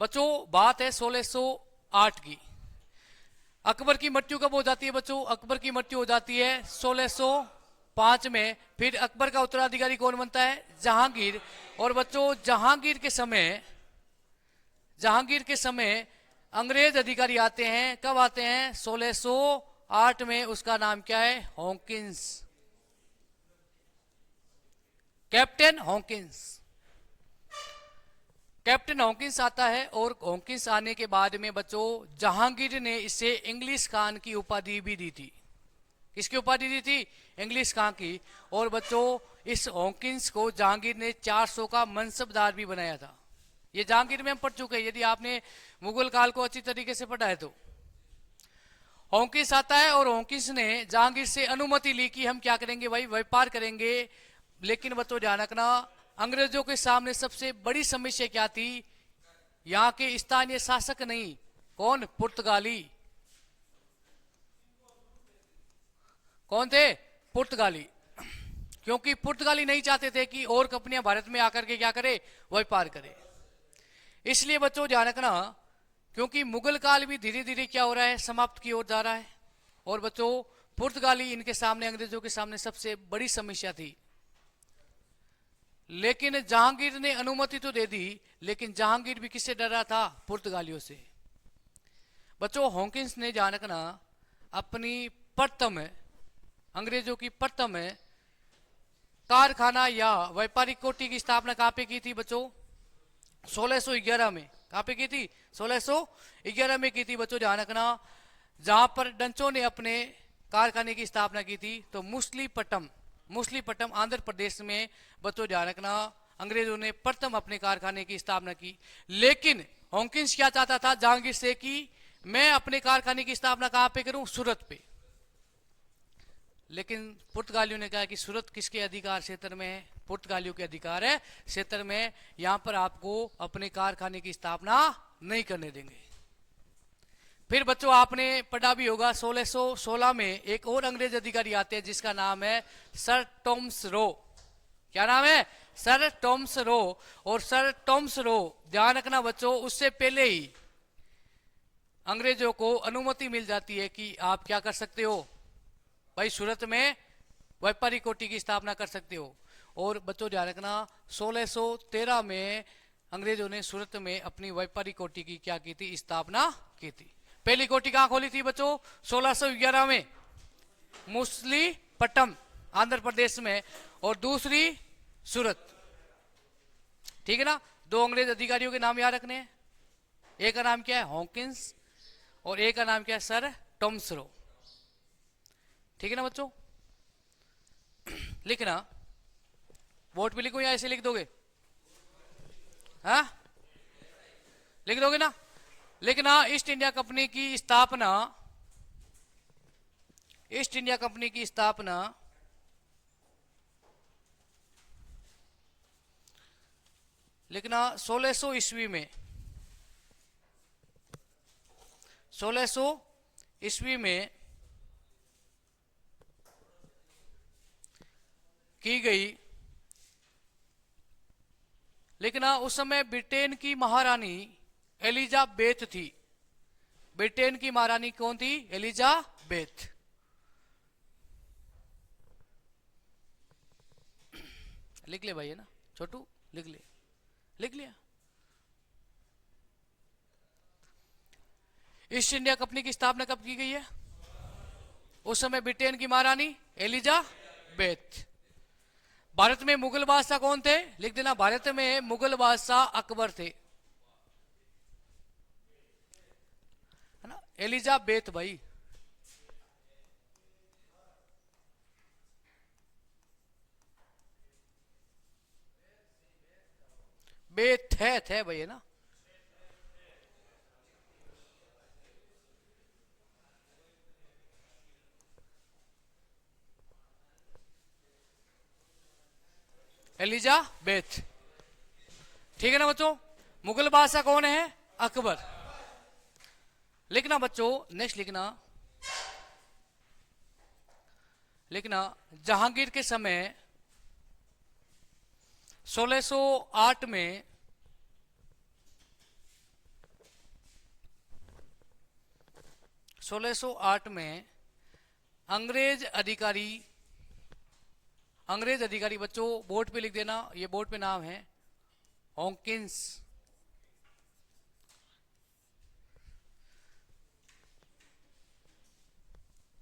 बच्चों बात है 1608 की। अकबर की मृत्यु कब हो जाती है बच्चों? अकबर की मृत्यु हो जाती है 1605 में। फिर अकबर का उत्तराधिकारी कौन बनता है? जहांगीर। और बच्चों जहांगीर के समय अंग्रेज अधिकारी आते हैं। कब आते हैं? 1608 में। उसका नाम क्या है? Hawkins. Captain Hawkins. Captain Hawkins आता है और हॉकिंस आने के बाद में बच्चों जहांगीर ने इसे इंग्लिश खान की उपाधि भी दी थी। किसकी उपाधि दी थी? इंग्लिश खान की। और बच्चों इस हॉकिंस को जहांगीर ने 400 का मनसबदार भी बनाया था। ये जहांगीर में हम पढ़ चुके हैं, यदि आपने मुगल काल को अच्छी तरीके से पढ़ा है तो। हॉकिंस आता है और हॉकिंस ने जहांगीर से अनुमति ली कि हम क्या करेंगे भाई? व्यापार करेंगे। लेकिन बच्चों ध्यान रखना अंग्रेजों के सामने सबसे बड़ी समस्या क्या थी? यहाँ के स्थानीय शासक नहीं। कौन? पुर्तगाली। कौन थे? पुर्तगाली। क्योंकि पुर्तगाली नहीं चाहते थे कि और कंपनियां भारत में आकर के क्या करे? व्यापार करे। इसलिए बच्चों ध्यान रखना, क्योंकि मुगल काल भी धीरे धीरे क्या हो रहा है? समाप्त की ओर जा रहा है। और बच्चों पुर्तगाली इनके सामने, अंग्रेजों के सामने सबसे बड़ी समस्या थी। लेकिन जहांगीर ने अनुमति तो दे दी, लेकिन जहांगीर भी किससे डर रहा था? पुर्तगालियों से। बच्चों हॉकिंस ने ध्यान रखना अपनी प्रथम, अंग्रेजों की प्रथम कारखाना या व्यापारिक कोठी की स्थापना कहां पे की थी बच्चों? 1611 में। कहां पे की थी? 1611 में की थी बच्चों, ध्यान रखना। जहां पर डंचों ने अपने कारखाने की स्थापना की थी, तो मुसलीपट्टम आंध्र प्रदेश में बच्चों ध्यान रखना, अंग्रेजों ने प्रथम अपने कारखाने की स्थापना की। लेकिन हॉकिंस क्या चाहता था जहांगीर से कि मैं अपने कारखाने की स्थापना कहां पे करूं? सूरत पे। लेकिन पुर्तगालियों ने कहा कि सूरत किसके अधिकार क्षेत्र में है? पुर्तगालियों के अधिकार है क्षेत्र में, यहां पर आपको अपने कारखाने की स्थापना नहीं करने देंगे। फिर बच्चों आपने पढ़ा भी होगा 1616 में एक और अंग्रेज अधिकारी आते हैं जिसका नाम है सर टॉमस रो। क्या नाम है? Sir Thomas Roe. और सर टॉमस रो, ध्यान रखना बच्चों, उससे पहले ही अंग्रेजों को अनुमति मिल जाती है कि आप क्या कर सकते हो भाई? सूरत में व्यापारिक कोठी की स्थापना कर सकते हो। और बच्चों ध्यान रखना 1613 में अंग्रेजों ने सूरत में अपनी व्यापारिक कोठी की क्या की थी? स्थापना की थी। पहली कोठी कहां खोली थी बच्चों? 1611 में मुसलीपट्टम आंध्र प्रदेश में, और दूसरी सूरत। ठीक है ना? दो अंग्रेज अधिकारियों के नाम याद रखने हैं। एक का नाम क्या है? हॉकिंस, और एक का नाम क्या है? Sir Thomas Roe. ठीक है ना बच्चों? लिखना, वोट पे लिखो या ऐसे लिख दोगे? हाँ, लिख दोगे ना? लिखना, ईस्ट इंडिया कंपनी की स्थापना, ईस्ट इंडिया कंपनी की स्थापना लिखना 1600 ईस्वी में, 1600 ईस्वी में की गई। लेकिन उस समय ब्रिटेन की महारानी एलिजाबेथ थी। ब्रिटेन की महारानी कौन थी? एलिजाबेथ। लिख ले भाई, है ना छोटू? लिख ले, लिख लिया। ईस्ट इंडिया कंपनी की स्थापना कब की गई है? उस समय ब्रिटेन की महारानी एलिजाबेथ। भारत में मुगल बादशाह कौन थे? लिख देना, भारत में मुगल बादशाह अकबर थे, है ना? एलिजाबेथ भाई। बेथ है भाई, है ना? एलिजाबेथ। ठीक है ना बच्चों? मुगल बादशाह कौन है? अकबर। लिखना बच्चों, नेक्स्ट लिखना, लिखना जहांगीर के समय 1608 में अंग्रेज अधिकारी बच्चों बोर्ड पे लिख देना, ये बोर्ड पे नाम है हॉकिंस।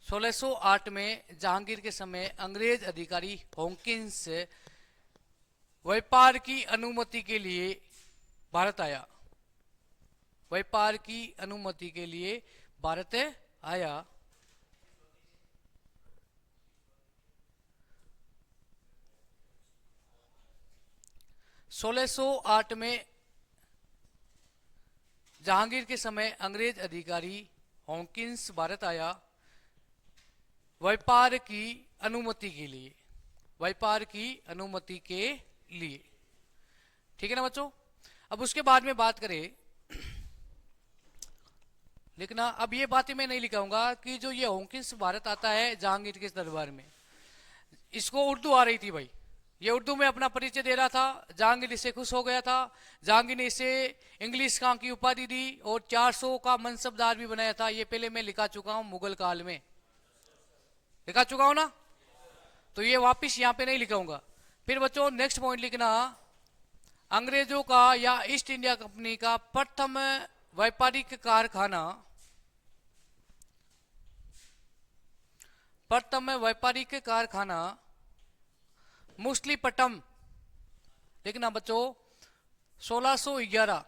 सोलह सौ आठ में जहांगीर के समय अंग्रेज अधिकारी हॉकिंस व्यापार की अनुमति के लिए भारत आया। व्यापार की अनुमति के लिए भारत आया। 1608 में जहांगीर के समय अंग्रेज अधिकारी हॉकिंस भारत आया व्यापार की अनुमति के लिए, व्यापार की अनुमति के लिए। ठीक है ना बच्चों? अब उसके बाद में बात करें लेकिन अब ये बातें मैं नहीं लिखाऊंगा कि जो ये हॉकिंस भारत आता है जहांगीर के दरबार में, इसको उर्दू आ रही थी भाई, ये उर्दू में अपना परिचय दे रहा था। जहांगीर इससे खुश हो गया था। जहांगीर ने इसे इंग्लिश खां की उपाधि दी और 400 का मनसबदार भी बनाया था। ये पहले मैं लिखा चुका हूं, मुगल काल में लिखा चुका हूं ना, तो ये वापिस यहां पे नहीं लिखाऊंगा। फिर बच्चों नेक्स्ट पॉइंट लिखना, अंग्रेजों का या ईस्ट इंडिया कंपनी का प्रथम व्यापारिक कारखाना, प्रथम व्यापारिक कारखाना मुसलीपट्टनम, लिखना बच्चों 1611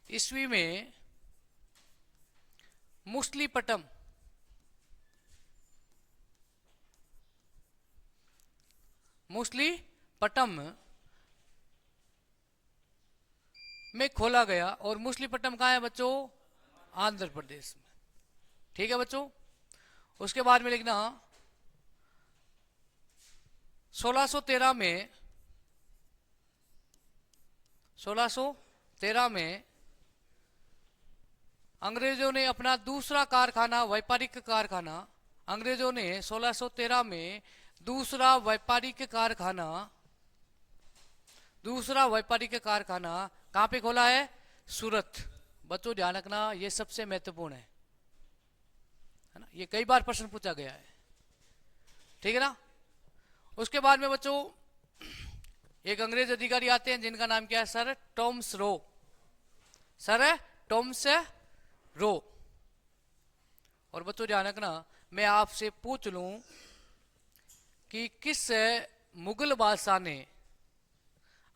ईस्वी में मुसलीपट्टनम में खोला गया। और मुसलीपट्टनम कहाँ है बच्चों? आंध्र प्रदेश में। ठीक है बच्चों, उसके बाद में लिखना 1613 में अंग्रेजों ने अपना दूसरा कारखाना, व्यापारिक कारखाना, अंग्रेजों ने 1613 में दूसरा व्यापारिक कारखाना कहां पे खोला है? सूरत। बच्चों ध्यान रखना, ये सबसे महत्वपूर्ण है ना, ये कई बार प्रश्न पूछा गया है। ठीक है ना। उसके बाद में बच्चों एक अंग्रेज अधिकारी आते हैं जिनका नाम क्या है? Sir Thomas Roe. Sir Thomas Roe. और बच्चों ध्यान रखना, मैं आपसे पूछ लूं कि किस मुगल बादशाह ने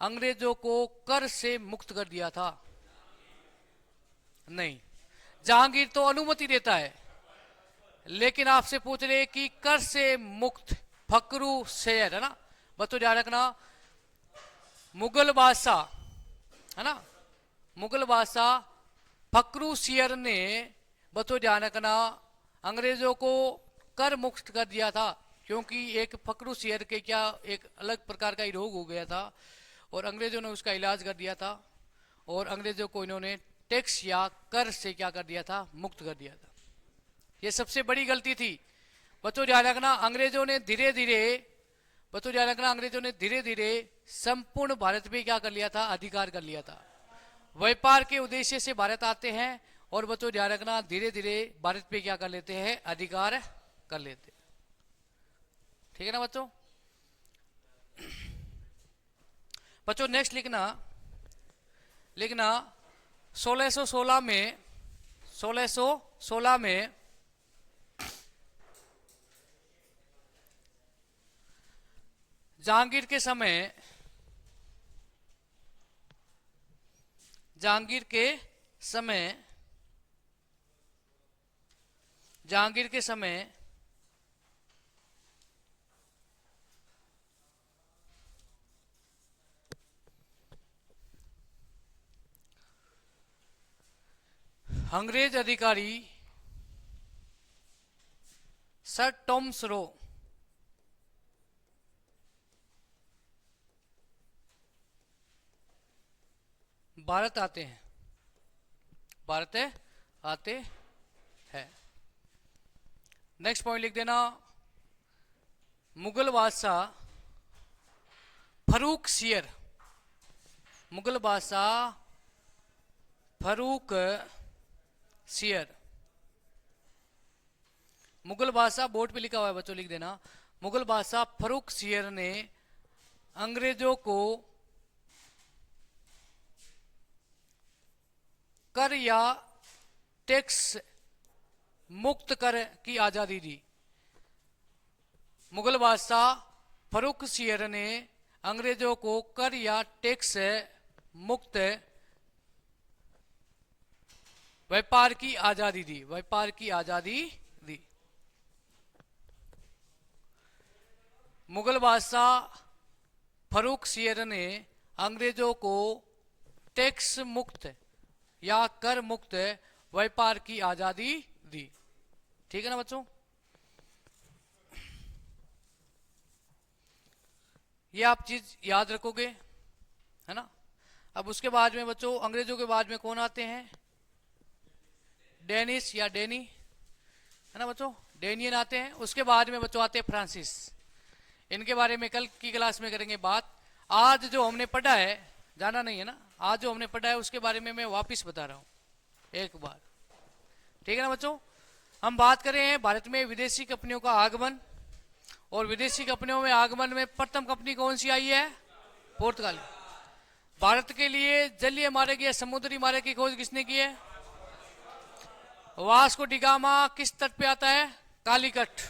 अंग्रेजों को कर से मुक्त कर दिया था? नहीं, जहांगीर तो अनुमति देता है, लेकिन आपसे पूछ रहे कि कर से मुक्त फकरू शेर, है ना। बच्चों ध्यान रखना, मुगल बादशाह, है ना, मुगल बादशाह फकरू शेर ने, बच्चों ध्यान रखना, अंग्रेजों को कर मुक्त कर दिया था। क्योंकि एक फकरू शेर के क्या एक अलग प्रकार का ही रोग हो गया था और अंग्रेजों ने उसका इलाज कर दिया था और अंग्रेजों को इन्होंने टैक्स या कर से क्या कर दिया था? मुक्त कर दिया था। ये सबसे बड़ी गलती थी। बच्चों ध्यान रखना, अंग्रेजों ने धीरे धीरे संपूर्ण भारत पे क्या कर लिया था? अधिकार कर लिया था। व्यापार के उद्देश्य से भारत आते हैं और बच्चों ध्यान रखना, धीरे धीरे भारत पे क्या कर लेते हैं? अधिकार कर लेते। ठीक है ना बच्चों। बच्चों नेक्स्ट लिखना 1616 में जहांगीर के समय अंग्रेज अधिकारी सर टॉमस रो भारत आते हैं। नेक्स्ट पॉइंट लिख देना, मुगल बादशाह फरूक सियर, मुगल बादशाह फरूक सियर, मुगल बादशाह बोर्ड पे लिखा हुआ है बच्चों, लिख देना, मुगल बादशाह फरूक सियर ने अंग्रेजों को कर या टैक्स मुक्त कर की आजादी दी। मुगल बादशाह फरूक सियर ने अंग्रेजों को कर या टैक्स मुक्त व्यापार की आजादी दी। मुगल बादशाह फरूक सियर ने अंग्रेजों को टैक्स मुक्त या कर मुक्त व्यापार की आजादी दी। ठीक है ना बच्चों। ये आप चीज याद रखोगे, है ना। अब उसके बाद में बच्चों अंग्रेजों के बाद में कौन आते हैं? डेनिस या डेनी, है ना बच्चों, डेनियन आते हैं। उसके बाद में बच्चों आते हैं फ्रांसिस। इनके बारे में कल की क्लास में करेंगे बात। आज जो हमने पढ़ा है, जाना नहीं है ना, आज जो हमने पढ़ा है उसके बारे में मैं वापिस बता रहा हूं एक बार, ठीक है ना बच्चों। हम बात कर रहे हैं भारत में विदेशी कंपनियों का आगमन, और विदेशी कंपनियों में आगमन में प्रथम कंपनी कौन सी आई है? पुर्तगाल। भारत के लिए जलीय मार्ग या समुद्री मार्ग की खोज किसने की है? Vasco da gamma. किस तट पे आता है? कालीकट।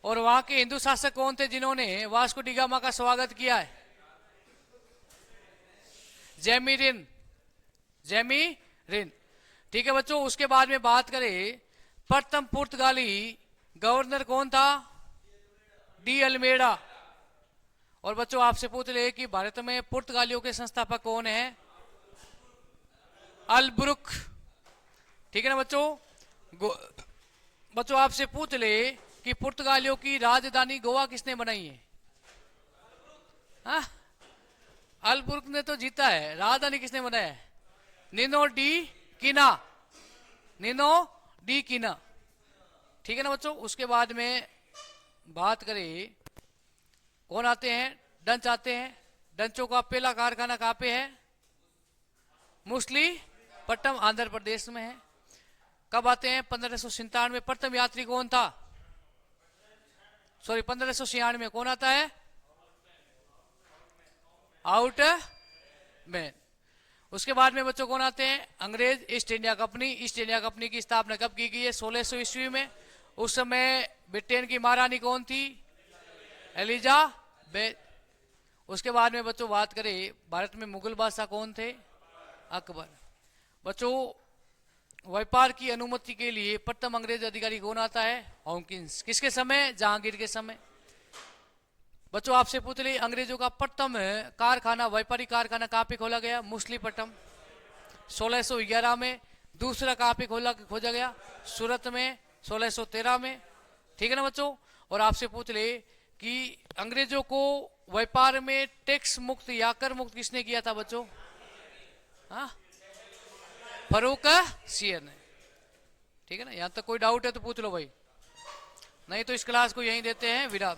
और वहां के हिंदू शासक कौन थे जिन्होंने वास्को डी गामा का स्वागत किया है? जेमी रिन, जेमी रिन, ठीक है बच्चों। उसके बाद में बात करें प्रथम पुर्तगाली गवर्नर कौन था? De Almeida. और बच्चों आपसे पूछ ले कि भारत में पुर्तगालियों के संस्थापक कौन है? अलब्रुक, ठीक है ना बच्चों। बच्चों आपसे पूछ ले कि पुर्तगालियों की राजधानी गोवा किसने बनाई है? अलब्रुक ने तो जीता है, राजधानी किसने बनाया है? निनो डी कीना, निनो डी कीना, ठीक है ना बच्चों। उसके बाद में बात करें कौन आते हैं? डच आते हैं। डचों का पहला कारखाना कहां पे है? मुसलीपट्टनम, आंध्र प्रदेश में है। कब आते हैं? 1597 में। प्रथम यात्री कौन था? 1596 कौन आता है? Out man. उसके बाद में बच्चों कौन आते हैं? अंग्रेज। East India company. East India company की स्थापना कब की गई है? 1600 ईस्वी में। उस समय ब्रिटेन की महारानी कौन थी? एलिजाबेथ। उसके बाद में बच्चों बात करें भारत में मुगल बादशाह कौन थे? अकबर। बच्चों व्यापार की अनुमति के लिए प्रथम अंग्रेज अधिकारी कौन आता है? हॉकिंस। किसके समय? जहांगीर के समय। बच्चों आपसे पूछ ले अंग्रेजों का प्रथम कारखाना, व्यापारिक कारखाना कहां पे खोला गया? मुसलीपट्टनम, 1611 में। दूसरा कहां पे खोजा गया? सूरत में, 1613 में, ठीक है ना बच्चों। और आपसे पूछ ले कि अंग्रेजों को व्यापार में टैक्स मुक्त या कर मुक्त किसने किया था बच्चों? फरूक सियर ने, ठीक है ना। यहां तक कोई डाउट है तो पूछ लो भाई, नहीं तो इस क्लास को यहीं देते हैं विराम।